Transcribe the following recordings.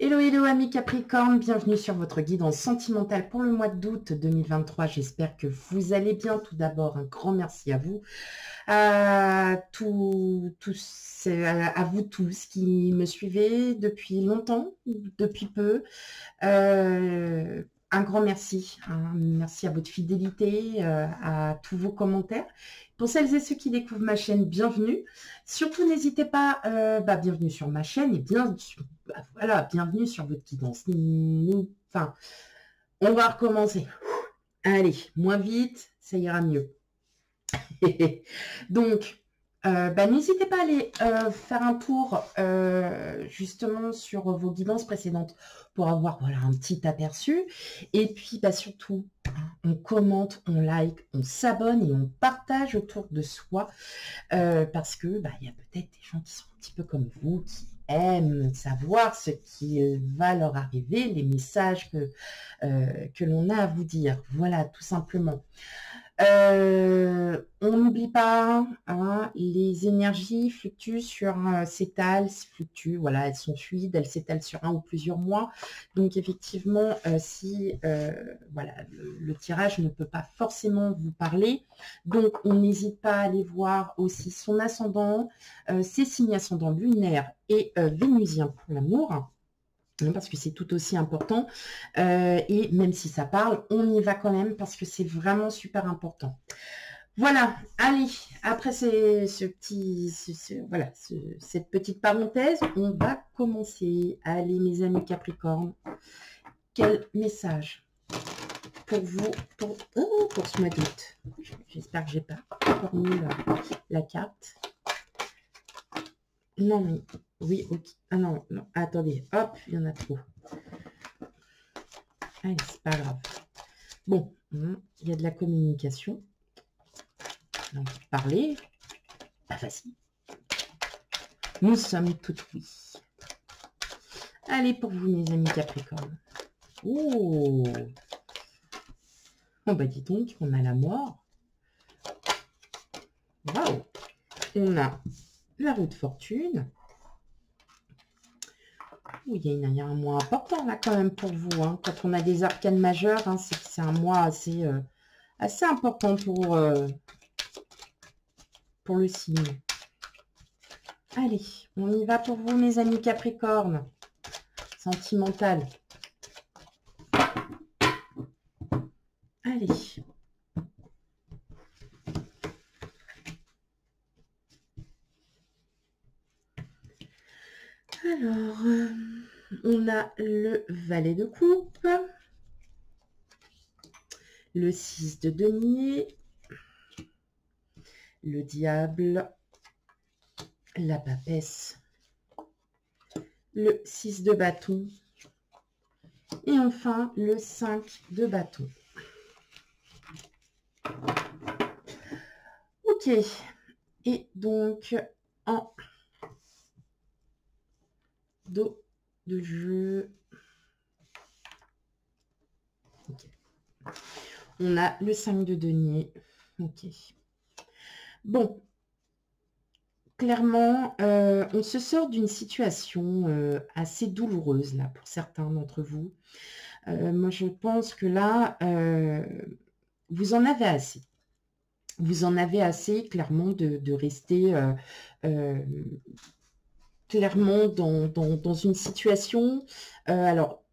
Hello, hello amis Capricorne, bienvenue sur votre guidance sentimentale pour le mois d'août 2023. J'espère que vous allez bien. Tout d'abord, un grand merci à vous, à vous tous qui me suivez depuis longtemps, depuis peu. Un grand merci, hein. Merci à votre fidélité, à tous vos commentaires. Pour celles et ceux qui découvrent ma chaîne, bienvenue. Surtout, n'hésitez pas, bienvenue sur ma chaîne et voilà, bienvenue sur votre guidance. Enfin, on va recommencer. Allez, moins vite, ça ira mieux. Donc, n'hésitez pas à aller faire un tour justement sur vos guidances précédentes pour avoir voilà, un petit aperçu. Et puis, surtout, on commente, on like, on s'abonne et on partage autour de soi parce que il y a peut-être des gens qui sont un petit peu comme vous, qui aiment savoir ce qui va leur arriver, les messages que l'on a à vous dire. Voilà, tout simplement. On n'oublie pas, hein, les énergies fluctuent sur s'étalent, fluctuent, voilà, elles sont fluides, elles s'étalent sur un ou plusieurs mois. Donc effectivement, si voilà, le tirage ne peut pas forcément vous parler, donc on n'hésite pas à aller voir aussi son ascendant, ses signes ascendants lunaires et vénusiens pour l'amour, parce que c'est tout aussi important, et même si ça parle, on y va quand même parce que c'est vraiment super important. Voilà, allez, après cette petite parenthèse, on va commencer. Allez mes amis Capricorne, quel message pour vous, pour ce mois d'août? J'espère que j'ai pas encore mis la carte. Non, mais oui, ok. Ah non, non, attendez, hop, il y en a trop. Allez, c'est pas grave. Bon, il y a de la communication. Donc, parler, pas facile. Nous sommes toutes oui. Allez, pour vous, mes amis Capricorne. Oh, bah dis donc, on a la mort. Waouh. On a la roue de fortune. Il y a un mois important là quand même pour vous. Hein. Quand on a des arcanes majeures, hein, c'est un mois assez important pour le signe. Allez, on y va pour vous mes amis Capricorne. Sentimental. Allez. Alors, on a le valet de coupe, le 6 de denier, le diable, la papesse, le 6 de bâton et enfin le 5 de bâton. Ok, et donc en dos de jeu, okay. On a le 5 de denier. Ok. Bon, clairement, on se sort d'une situation assez douloureuse là pour certains d'entre vous. Moi, je pense que là, vous en avez assez. Vous en avez assez, clairement, de rester clairement dans une situation. Alors,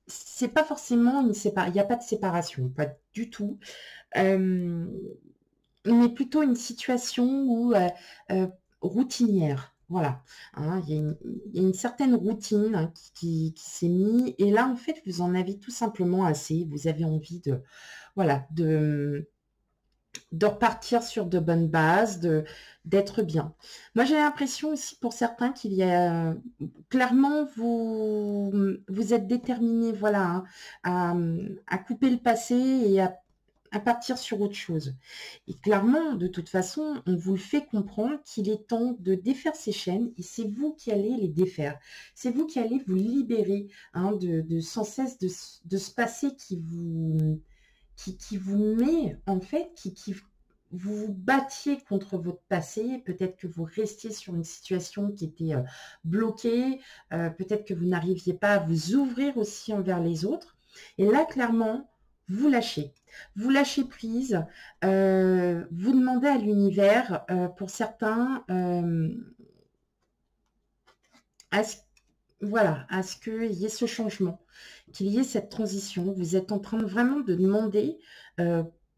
c'est pas forcément une séparation. Il n'y a pas de séparation, pas du tout. Mais plutôt une situation où routinière. Voilà, hein, il y a une certaine routine hein, qui s'est mise. Et là, en fait, vous en avez tout simplement assez. Vous avez envie de repartir sur de bonnes bases, d'être bien. Moi, j'ai l'impression aussi pour certains qu'il y a clairement vous êtes déterminés, voilà, à couper le passé et à partir sur autre chose. Et clairement, de toute façon, on vous le fait comprendre qu'il est temps de défaire ces chaînes et c'est vous qui allez les défaire. C'est vous qui allez vous libérer hein, de sans cesse de ce passé qui vous met, en fait, vous battiez contre votre passé, peut-être que vous restiez sur une situation qui était bloquée, peut-être que vous n'arriviez pas à vous ouvrir aussi envers les autres. Et là, clairement, vous lâchez. Vous lâchez prise, vous demandez à l'univers, pour certains, à ce, voilà, à ce qu'il y ait ce changement, qu'il y ait cette transition. Vous êtes en train vraiment de demander,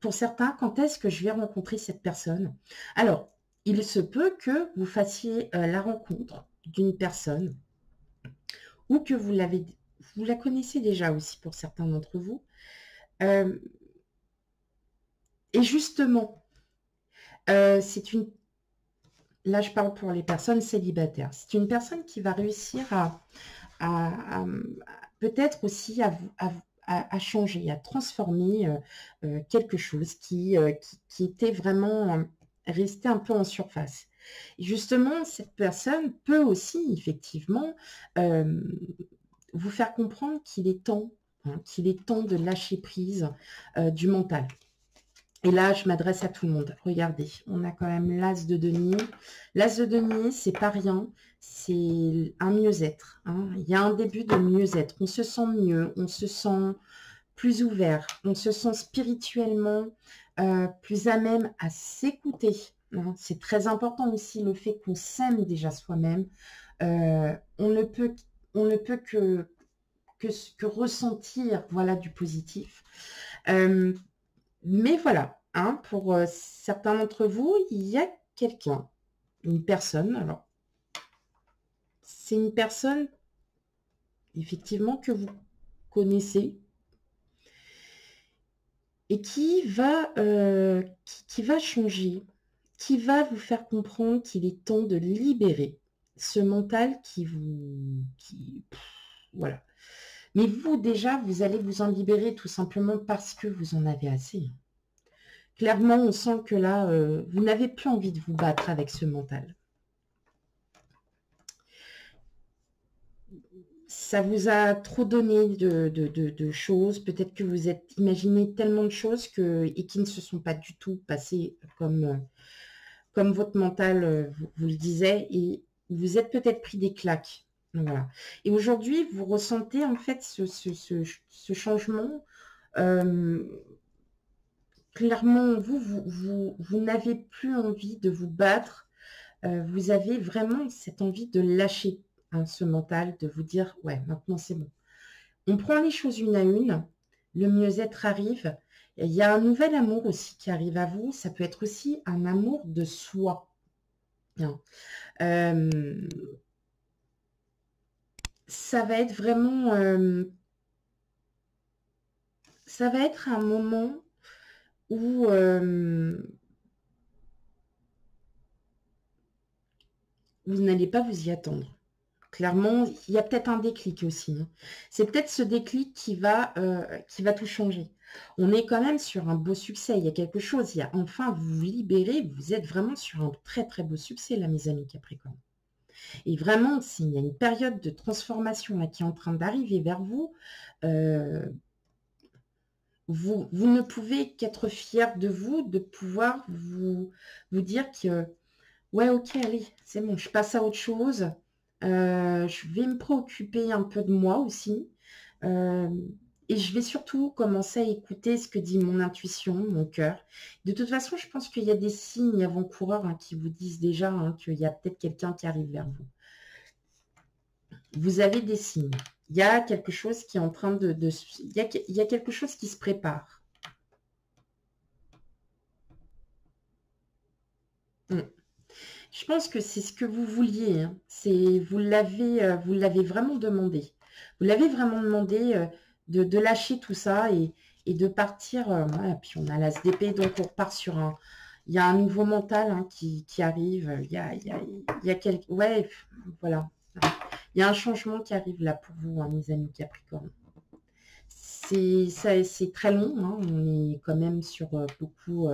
pour certains, quand est-ce que je vais rencontrer cette personne? Alors, il se peut que vous fassiez la rencontre d'une personne ou que vous la connaissez déjà aussi pour certains d'entre vous. Et justement, c'est une... Là, je parle pour les personnes célibataires. C'est une personne qui va réussir à peut-être aussi à changer, à transformer quelque chose qui était vraiment resté un peu en surface. Et justement, cette personne peut aussi, effectivement, vous faire comprendre qu'il est temps, hein, qu'il est temps de lâcher prise du mental. Et là, je m'adresse à tout le monde. Regardez, on a quand même l'as de denier. L'as de denier, c'est pas rien. C'est un mieux-être. Hein. Il y a un début de mieux-être. On se sent mieux, on se sent plus ouvert, on se sent spirituellement plus à même à s'écouter. Hein. C'est très important aussi le fait qu'on s'aime déjà soi-même. On ne peut que ressentir, voilà, du positif. Mais voilà, hein, pour certains d'entre vous, il y a quelqu'un, une personne, alors, c'est une personne, effectivement, que vous connaissez et qui va changer, qui va vous faire comprendre qu'il est temps de libérer ce mental voilà. Mais vous, déjà, vous allez vous en libérer tout simplement parce que vous en avez assez. Clairement, on sent que là, vous n'avez plus envie de vous battre avec ce mental. Ça vous a trop donné de choses. Peut-être que vous êtes imaginé tellement de choses et qui ne se sont pas du tout passées comme votre mental vous le disait. Et vous êtes peut-être pris des claques. Voilà. Et aujourd'hui, vous ressentez en fait ce changement. Clairement, vous n'avez plus envie de vous battre. Vous avez vraiment cette envie de lâcher hein, ce mental, de vous dire, ouais, maintenant c'est bon. On prend les choses une à une, le mieux-être arrive. Il y a un nouvel amour aussi qui arrive à vous. Ça peut être aussi un amour de soi. Hein. Ça va être vraiment... ça va être un moment où... vous n'allez pas vous y attendre. Clairement, il y a peut-être un déclic aussi. Hein. C'est peut-être ce déclic qui va tout changer. On est quand même sur un beau succès. Il y a quelque chose. Il y a enfin, vous vous libérez. Vous êtes vraiment sur un très, très beau succès, là, mes amis Capricorne. Et vraiment, s'il y a une période de transformation là, qui est en train d'arriver vers vous, vous ne pouvez qu'être fier de vous, de pouvoir vous dire que, ouais, ok, allez, c'est bon, je passe à autre chose. Je vais me préoccuper un peu de moi aussi. Et je vais surtout commencer à écouter ce que dit mon intuition, mon cœur. De toute façon, je pense qu'il y a des signes avant-coureurs hein, qui vous disent déjà hein, qu'il y a peut-être quelqu'un qui arrive vers vous. Vous avez des signes. Il y a quelque chose qui est en train il y a quelque chose qui se prépare. Je pense que c'est ce que vous vouliez. Hein. Vous l'avez vraiment demandé. Vous l'avez vraiment demandé de lâcher tout ça et de partir. Voilà. Puis on a l'as d'épée, donc on repart sur un... Il y a un nouveau mental hein, qui arrive. Il y a quelques... Ouais, voilà. Il y a un changement qui arrive là pour vous, hein, mes amis Capricorne. C'est très long. Hein. On est quand même sur beaucoup...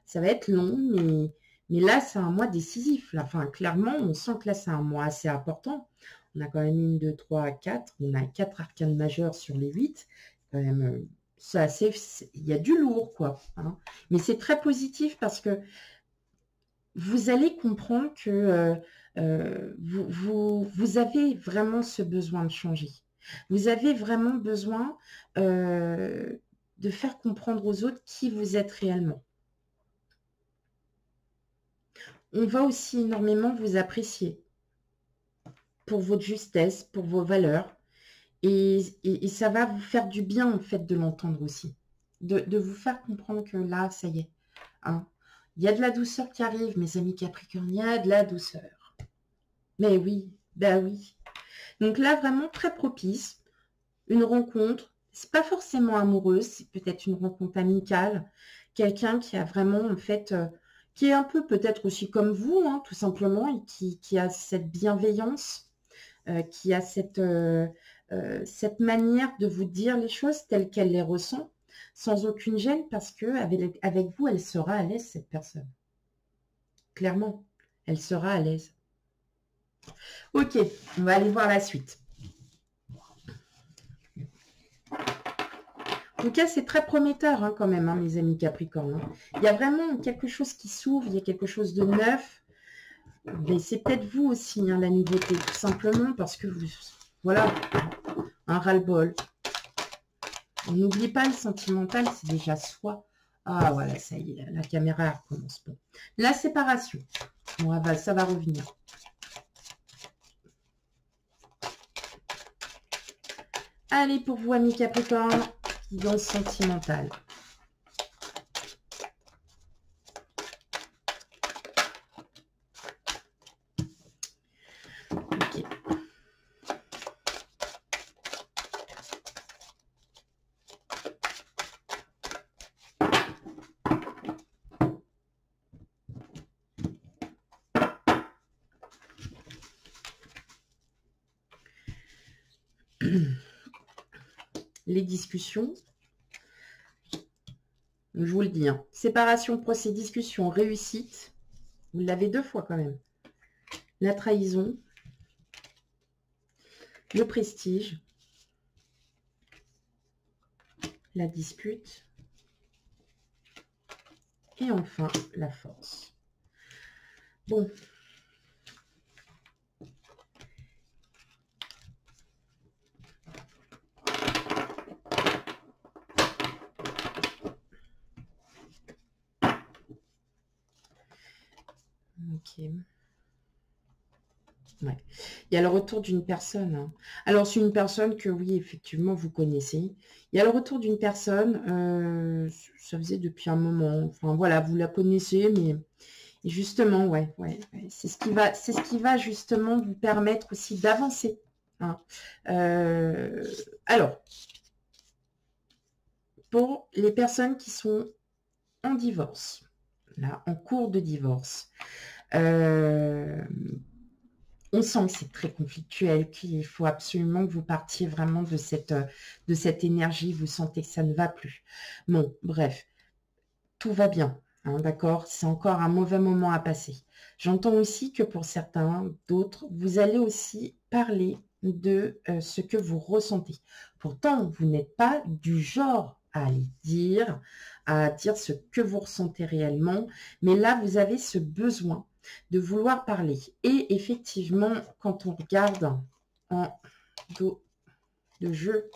ça va être long, mais là, c'est un mois décisif. Là. Enfin, clairement, on sent que là, c'est un mois assez important. On a quand même 1, 2, 3, 4. On a 4 arcanes majeures sur les 8. Quand même Ça, il y a du lourd, quoi. Hein. Mais c'est très positif parce que vous allez comprendre que vous avez vraiment ce besoin de changer. Vous avez vraiment besoin de faire comprendre aux autres qui vous êtes réellement. On va aussi énormément vous apprécier pour votre justesse, pour vos valeurs. Et ça va vous faire du bien, en fait, de l'entendre aussi. De vous faire comprendre que là, ça y est. Hein, il y a de la douceur qui arrive, mes amis Capricorne, il y a de la douceur. Mais oui, ben oui. Donc là, vraiment très propice. Une rencontre, c'est pas forcément amoureuse, c'est peut-être une rencontre amicale. Quelqu'un qui a vraiment, en fait, qui est un peu peut-être aussi comme vous, hein, tout simplement, et qui a cette bienveillance, qui a cette manière de vous dire les choses telles qu'elle les ressent, sans aucune gêne, parce que avec vous, elle sera à l'aise, cette personne. Clairement, elle sera à l'aise. Ok, on va aller voir la suite. En tout cas, c'est très prometteur hein, quand même, hein, mes amis Capricorne. Hein. Il y a vraiment quelque chose qui s'ouvre, il y a quelque chose de neuf. Mais c'est peut-être vous aussi, hein, la nouveauté, tout simplement, parce que vous... Voilà, un ras-le-bol. On n'oublie pas le sentimental, c'est déjà soi. Ah voilà, ça y est, la caméra recommence. Bon. La séparation, ça va revenir. Allez, pour vous, amis Capricorne, dans le sentimental. Ok. Les discussions. Je vous le dis. Hein. Séparation, procès, discussion, réussite. Vous l'avez 2 fois quand même. La trahison. Le prestige. La dispute. Et enfin, la force. Bon. Ok. Ouais. Il y a le retour d'une personne. Hein. Alors, c'est une personne que, oui, effectivement, vous connaissez. Il y a le retour d'une personne, ça faisait depuis un moment. Enfin, voilà, vous la connaissez, mais justement, ouais. C'est ce qui va justement vous permettre aussi d'avancer. Hein. Alors, pour les personnes qui sont en divorce, là, en cours de divorce, on sent que c'est très conflictuel, qu'il faut absolument que vous partiez vraiment de cette énergie, vous sentez que ça ne va plus. Bon, bref, tout va bien, hein, d'accord? C'est encore un mauvais moment à passer. J'entends aussi que pour certains, d'autres, vous allez aussi parler de ce que vous ressentez. Pourtant, vous n'êtes pas du genre à dire ce que vous ressentez réellement, mais là, vous avez ce besoin de vouloir parler. Et effectivement, quand on regarde en dos de jeu,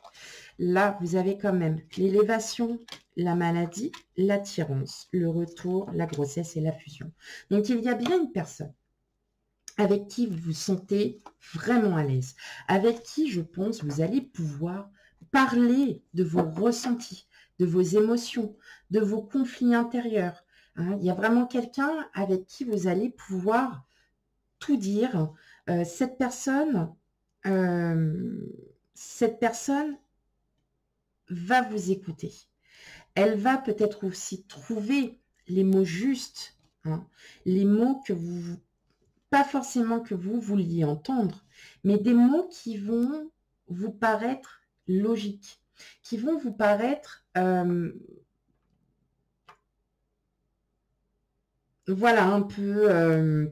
là, vous avez quand même l'élévation, la maladie, l'attirance, le retour, la grossesse et la fusion. Donc, il y a bien une personne avec qui vous vous sentez vraiment à l'aise, avec qui, je pense, vous allez pouvoir parler de vos ressentis, de vos émotions, de vos conflits intérieurs. Hein, il y a vraiment quelqu'un avec qui vous allez pouvoir tout dire. Cette personne va vous écouter. Elle va peut-être aussi trouver les mots justes, hein, les mots que vous, pas forcément que vous vouliez entendre, mais des mots qui vont vous paraître logiques, qui vont vous paraître, voilà, un peu,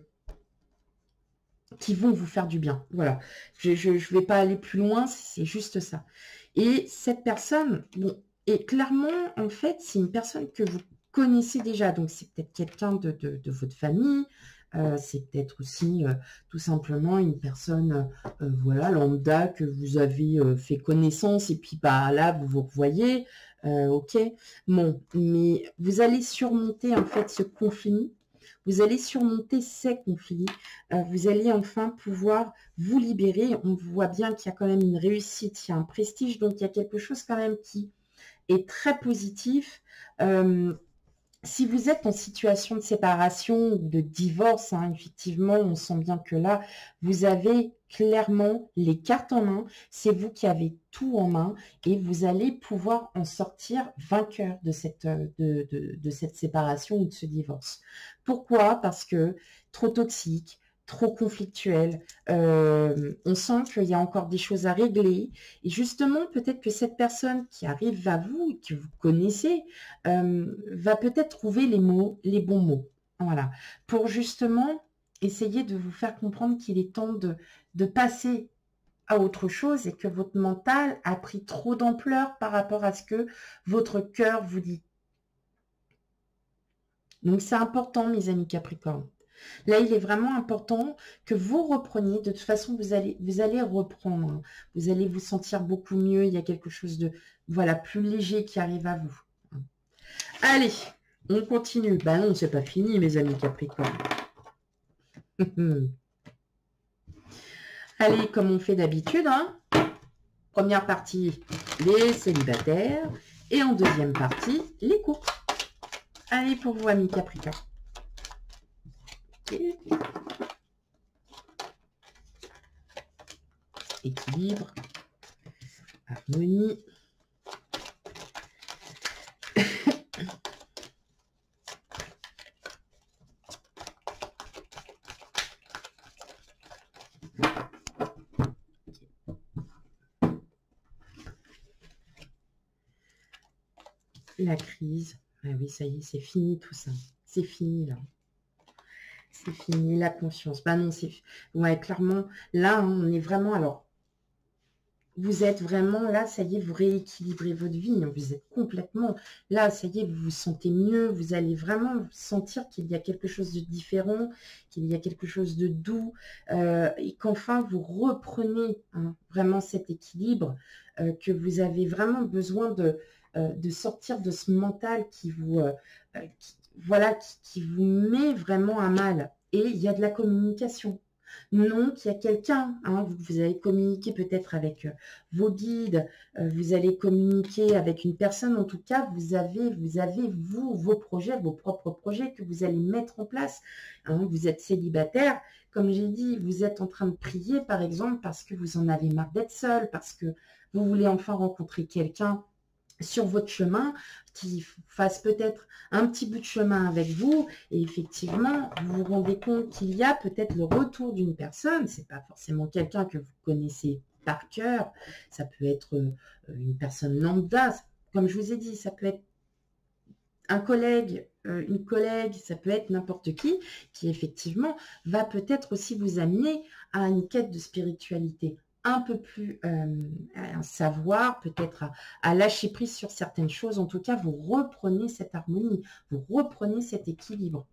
qui vont vous faire du bien. Voilà, je vais pas aller plus loin, c'est juste ça. Et cette personne, bon, Et clairement, en fait, c'est une personne que vous connaissez déjà. Donc, c'est peut-être quelqu'un de votre famille. C'est peut-être aussi tout simplement une personne, voilà, lambda que vous avez fait connaissance. Et puis, bah, là, vous vous revoyez. Ok. Bon, mais vous allez surmonter, en fait, ce conflit. Vous allez surmonter ces conflits. Vous allez enfin pouvoir vous libérer. On voit bien qu'il y a quand même une réussite, il y a un prestige. Donc, il y a quelque chose quand même qui est très positif. Si vous êtes en situation de séparation ou de divorce, hein, effectivement, on sent bien que là, vous avez clairement les cartes en main. C'est vous qui avez tout en main et vous allez pouvoir en sortir vainqueur de cette séparation ou de ce divorce. Pourquoi? Parce que trop toxique, trop conflictuel, on sent qu'il y a encore des choses à régler. Et justement, peut-être que cette personne qui arrive à vous, que vous connaissez, va peut-être trouver les mots, les bons mots. Voilà. Pour justement essayer de vous faire comprendre qu'il est temps de passer à autre chose et que votre mental a pris trop d'ampleur par rapport à ce que votre cœur vous dit. Donc, c'est important, mes amis Capricorne. Là, il est vraiment important que vous repreniez. De toute façon, vous allez reprendre. Hein. Vous allez vous sentir beaucoup mieux. Il y a quelque chose de, voilà, plus léger qui arrive à vous. Allez, on continue. Ben non, c'est pas fini, mes amis Capricorne. Allez, comme on fait d'habitude, hein. Première partie, les célibataires. Et en deuxième partie, les couples. Allez, pour vous, amis Capricorne. Okay. Équilibre. Harmonie. La crise. Ah oui, ça y est, c'est fini tout ça. C'est fini là. C'est fini, la conscience. Bah non, c'est... Ouais, clairement, là, on est vraiment... Alors, vous êtes vraiment là, ça y est, vous rééquilibrez votre vie. Hein, vous êtes complètement... Là, ça y est, vous vous sentez mieux. Vous allez vraiment sentir qu'il y a quelque chose de différent, qu'il y a quelque chose de doux. Et qu'enfin, vous reprenez hein, vraiment cet équilibre, que vous avez vraiment besoin de sortir de ce mental qui vous... voilà, qui vous met vraiment à mal. Et il y a de la communication. Non, qu'il y a quelqu'un, hein, vous allez communiquer peut-être avec vos guides, vous allez communiquer avec une personne, en tout cas, vous avez vous, vos projets, vos propres projets que vous allez mettre en place. Hein, vous êtes célibataire, comme j'ai dit, vous êtes en train de prier, par exemple, parce que vous en avez marre d'être seul, parce que vous voulez enfin rencontrer quelqu'un sur votre chemin, qui fasse peut-être un petit bout de chemin avec vous, et effectivement, vous vous rendez compte qu'il y a peut-être le retour d'une personne, c'est pas forcément quelqu'un que vous connaissez par cœur, ça peut être une personne lambda, comme je vous ai dit, ça peut être un collègue, une collègue, ça peut être n'importe qui effectivement va peut-être aussi vous amener à une quête de spiritualité un peu plus un savoir, peut-être à lâcher prise sur certaines choses. En tout cas, vous reprenez cette harmonie, vous reprenez cet équilibre.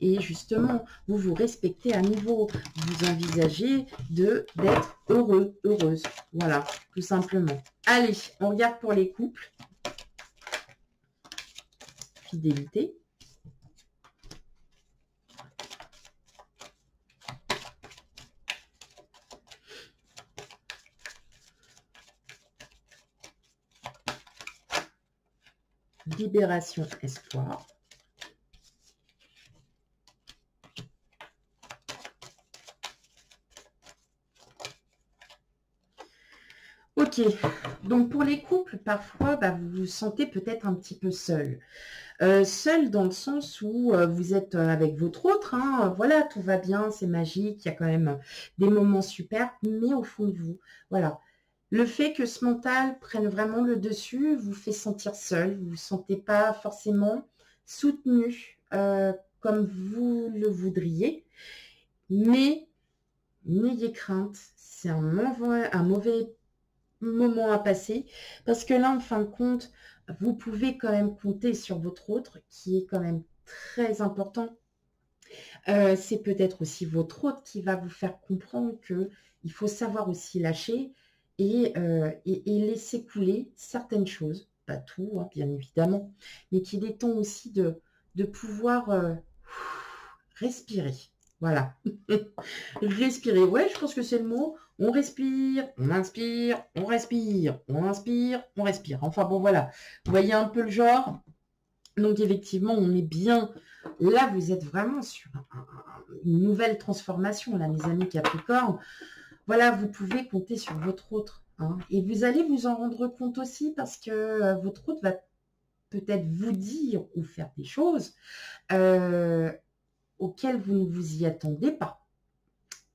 Et justement, vous vous respectez à nouveau. Vous envisagez d'être heureux, heureuse. Voilà, tout simplement. Allez, on regarde pour les couples. Fidélité. Libération, espoir. Ok, donc pour les couples, parfois, bah, vous vous sentez peut-être un petit peu seul. Seul dans le sens où vous êtes avec votre autre, hein, voilà, tout va bien, c'est magique, il y a quand même des moments super, mais au fond de vous, voilà. Le fait que ce mental prenne vraiment le dessus vous fait sentir seul, vous ne vous sentez pas forcément soutenu comme vous le voudriez, mais n'ayez crainte, c'est un mauvais moment à passer, parce que là, en fin de compte, vous pouvez quand même compter sur votre autre, qui est quand même très important. C'est peut-être aussi votre autre qui va vous faire comprendre que il faut savoir aussi lâcher et laisser couler certaines choses, pas tout, hein, bien évidemment, mais qu'il est temps aussi de pouvoir respirer. Voilà. Respirer, ouais, je pense que c'est le mot. On respire, on inspire, on respire, on inspire, on respire. Enfin bon, voilà. Vous voyez un peu le genre. Donc effectivement, on est bien. Là, vous êtes vraiment sur une nouvelle transformation, là, mes amis Capricorne. Voilà, vous pouvez compter sur votre autre. Hein, et vous allez vous en rendre compte aussi parce que votre autre va peut-être vous dire ou faire des choses auxquelles vous ne vous y attendez pas.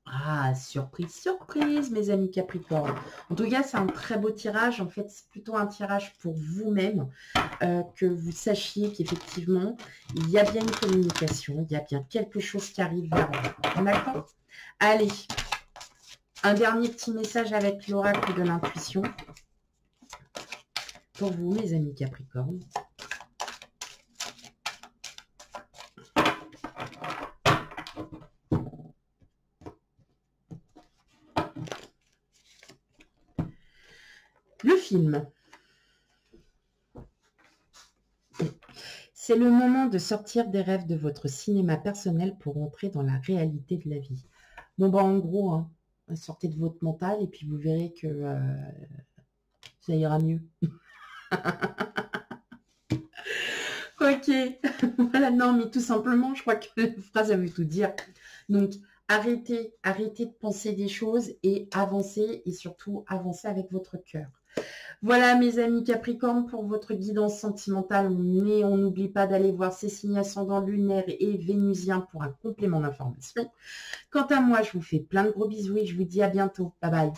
Ah, surprise, surprise, mes amis Capricorne. En tout cas, c'est un très beau tirage. En fait, c'est plutôt un tirage pour vous-même, que vous sachiez qu'effectivement, il y a bien une communication, il y a bien quelque chose qui arrive vers vous. D'accord? Allez, un dernier petit message avec l'oracle de l'intuition. Pour vous, mes amis Capricorne. Le film. C'est le moment de sortir des rêves de votre cinéma personnel pour entrer dans la réalité de la vie. Bon, bah, en gros, hein, sortez de votre mental et puis vous verrez que ça ira mieux. Ok. Voilà, non, mais tout simplement, je crois que la phrase, elle veut tout dire. Donc, arrêtez de penser des choses et avancez, et surtout, avancez avec votre cœur. Voilà, mes amis Capricorne, pour votre guidance sentimentale, mais on n'oublie pas d'aller voir ces signes ascendants lunaires et vénusiens pour un complément d'information. Quant à moi, je vous fais plein de gros bisous et je vous dis à bientôt. Bye bye.